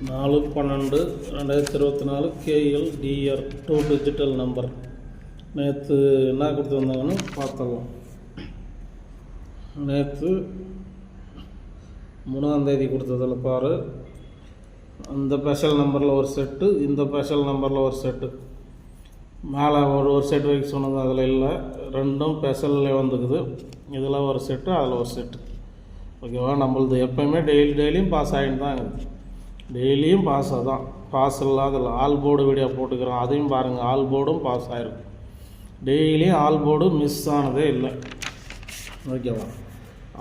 4/12/2024 KLDR 2 digital number. நேற்று என்ன கொடுத்துருந்தாங்கன்னு பார்த்துடலாம். நேற்று 3ஆம் தேதி கொடுத்ததில் பாரு, அந்த ஸ்பெஷல் நம்பரில் ஒரு செட்டு, இந்த ஸ்பெஷல் நம்பரில் ஒரு செட்டு. மேலே ஒரு செட் வைக்க சொன்னது அதில் இல்லை, ரெண்டும் ஸ்பெஷலில் வந்துக்குது. இதில் ஒரு செட்டு, அதில் ஒரு செட்டு. ஓகேவா? நம்மளது எப்போயுமே டெய்லியும் பாஸ் ஆகிட்டு தான் இருக்குது. டெய்லியும் பாஸ் தான், பாஸ் இல்லாத ஆல் போர்டு வீடியோ போட்டுக்கிறோம், அதையும் பாருங்கள், ஆல் போர்டும் பாஸ் ஆகிருக்கும். டெய்லியும் ஆல் போர்டு மிஸ் ஆனதே இல்லை. ஓகேவா?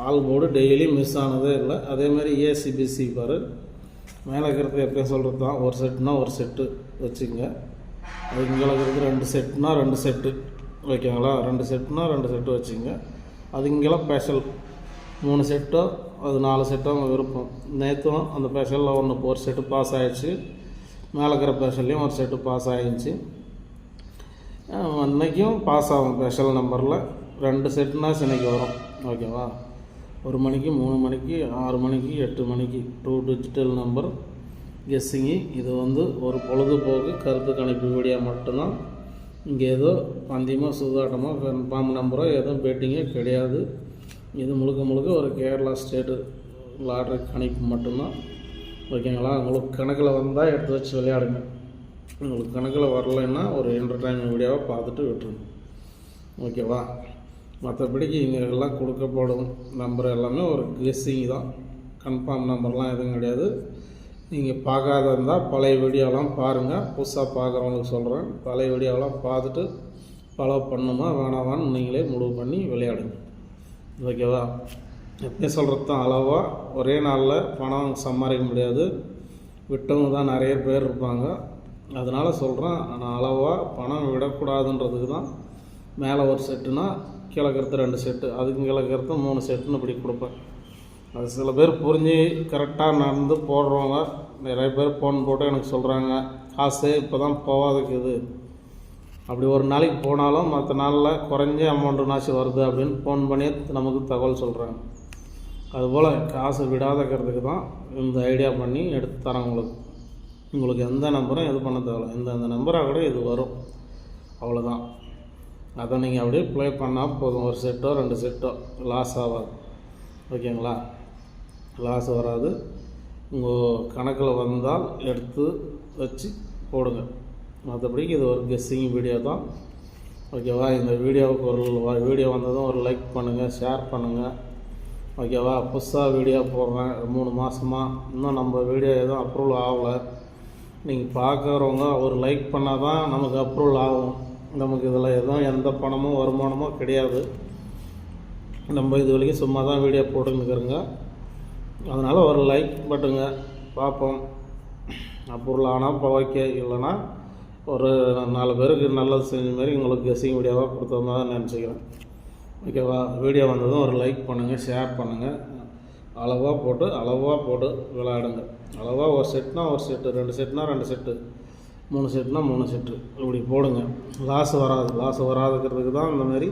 ஆல் போர்டு டெய்லியும் மிஸ் ஆனதே இல்லை. அதேமாதிரி ஏசிபிசி பாரு, மேலே இருக்கிறது எப்பயும் சொல்கிறது தான், ஒரு செட்டுனா ஒரு செட்டு வச்சுங்க. அது இங்கே இருக்கிறது 2 செட்டுனா 2 செட்டு. ஓகேங்களா? 2 செட்டுனா 2 செட்டு வச்சுங்க. அது இங்கெல்லாம் ஸ்பெஷல் 3 செட்டோ அது 4 செட்டோ அவங்க விருப்பம். நேற்றும் அந்த ஸ்பெஷலில் ஒரு செட்டு பாஸ் ஆகிடுச்சு. மேலே இருக்கிற ஸ்பெஷல்லையும் ஒரு செட்டு பாஸ் ஆகிடுச்சு. அன்றைக்கும் பாஸ் ஆகும். ஸ்பெஷல் நம்பரில் 2 செட்டுனா சின்னைக்கு வரும். ஓகேவா? 1 மணிக்கு, 3 மணிக்கு, 6 மணிக்கு, 8 மணிக்கு 2 டிஜிட்டல் நம்பர் கெஸ்ஸிங்கு. இது ஒரு பொழுதுபோக்கு கருத்து கணிப்பு வீடியோ மட்டும்தான். இங்கே ஏதோ பந்தயமோ சூதாட்டமோ கன்ஃபார்ம் நம்பரோ எதுவும் பேட்டிங்கே கிடையாது. இது முழுக்க ஒரு கேரளா ஸ்டேட்டு லாட்ரி கணிப்பு மட்டும்தான். ஓகேங்களா? உங்களுக்கு கணக்கில் வந்தால் எடுத்து வச்சு விளையாடுங்க. உங்களுக்கு கணக்கில் வரலைன்னா ஒரு என்டர்டைன்மெண்ட் வீடியோவை பார்த்துட்டு விட்டுருங்க. ஓகேவா? மற்றபடிக்கு இங்கே எல்லாம் கொடுக்கப்படும் நம்பர் எல்லாமே ஒரு கெஸ்ஸிங் தான். கன்ஃபார்ம் நம்பர்லாம் எதுவும் கிடையாது. நீங்கள் பார்க்காத இருந்தால் பழைய வீடியோலாம் பாருங்கள். புதுசாக பார்க்குறவங்களுக்கு சொல்கிறேன், பழைய வீடியோலாம் பார்த்துட்டு ஃபாலோ பண்ணுமா வேணாமான்னு நீங்களே முடிவு பண்ணி விளையாடுங்க. ஓகேவா? எப்பயும் சொல்கிறது தான், அளவாக ஒரே நாளில் பணம் சம்பாதிக்க முடியாது. விட்டவங்க தான் நிறைய பேர் இருப்பாங்க. அதனால் சொல்கிறேன், நான் அளவாக பணம் விடக்கூடாதுன்றதுக்கு தான் மேலே ஒரு செட்டுனா கீழே இருக்கிறது 2 செட்டு, அதுக்கு கீழே இருக்கிறது 3 செட்டுன்னு இப்படி கொடுப்பேன். அது சில பேர் புரிஞ்சு கரெக்டாக நடந்து போடுறவங்க நிறைய பேர் ஃபோன் போட்டு எனக்கு சொல்கிறாங்க, காசு இப்போ தான் போகாதுக்குது, அப்படி ஒரு நாளைக்கு போனாலும் மற்ற நாளில் குறைஞ்ச அமௌண்ட்டுனாச்சும் வருது அப்படின்னு ஃபோன் பண்ணி நமக்கு தகவல் சொல்கிறாங்க. அதுபோல் காசு விடாதக்கிறதுக்கு தான் இந்த ஐடியா பண்ணி எடுத்து தரேன். உங்களுக்கு எந்த நம்பரும் எது பண்ண தேவையில்ல, இந்த நம்பராக கூட இது வரும், அவ்வளோதான். அதை நீங்கள் அப்படியே ப்ளே பண்ணால் போதும். ஒரு செட்டோ 2 செட்டோ லாஸ் ஆகாது. ஓகேங்களா? லாஸ் வராது. உங்கள் கணக்கில் வந்தால் எடுத்து வச்சு போடுங்க. மற்றபடிக்கு இது ஒரு கெஸ்ஸிங் வீடியோ தான். ஓகேவா? இந்த வீடியோவுக்கு ஒரு வீடியோ வந்ததும் ஒரு லைக் பண்ணுங்கள், ஷேர் பண்ணுங்கள். ஓகேவா? புதுசாக வீடியோ போடுறேன் 3 மாதமாக, இன்னும் நம்ம வீடியோ எதுவும் அப்ரூவல் ஆகலை. நீங்கள் பார்க்குறவங்க ஒரு லைக் பண்ணால் தான் நமக்கு அப்ரூவல் ஆகும். நமக்கு இதில் எதுவும் எந்த பணமும் வருமானமோ கிடையாது. நம்ம இது வரைக்கும் சும்மா தான் வீடியோ போட்டுன்னுக்கிறோங்க. அதனால் ஒரு லைக் பட்டுங்க, பார்ப்போம். அப்ரூவல் ஆனால் இப்போ ஓகே, இல்லைன்னா ஒரு 4 பேருக்கு நல்லது செஞ்ச மாதிரி உங்களுக்கு கெஸ்ஸிங் வீடியோவாக கொடுத்த மாதிரி நினச்சிக்கிறேன். ஓகேவா? வீடியோ வந்ததும் ஒரு லைக் பண்ணுங்கள், ஷேர் பண்ணுங்கள். அளவாக போட்டு விளையாடுங்க. அளவாக ஒரு செட்னா ஒரு செட்டு, 2 செட்னா 2 செட்டு, 3 செட்னா 3 செட்டு இப்படி போடுங்க. லாஸ் வராதுக்கிறதுக்கு தான் இந்த மாதிரி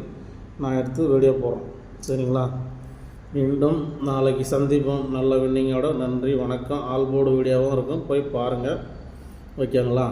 நான் எடுத்து வீடியோ போடுறேன். சரிங்களா? மீண்டும் நாளைக்கு சந்திப்போம் நல்ல வின்னிங்கோட. நன்றி, வணக்கம். ஆல் போர்டு வீடியோவும் இருக்கும், போய் பாருங்கள். ஓகேங்களா?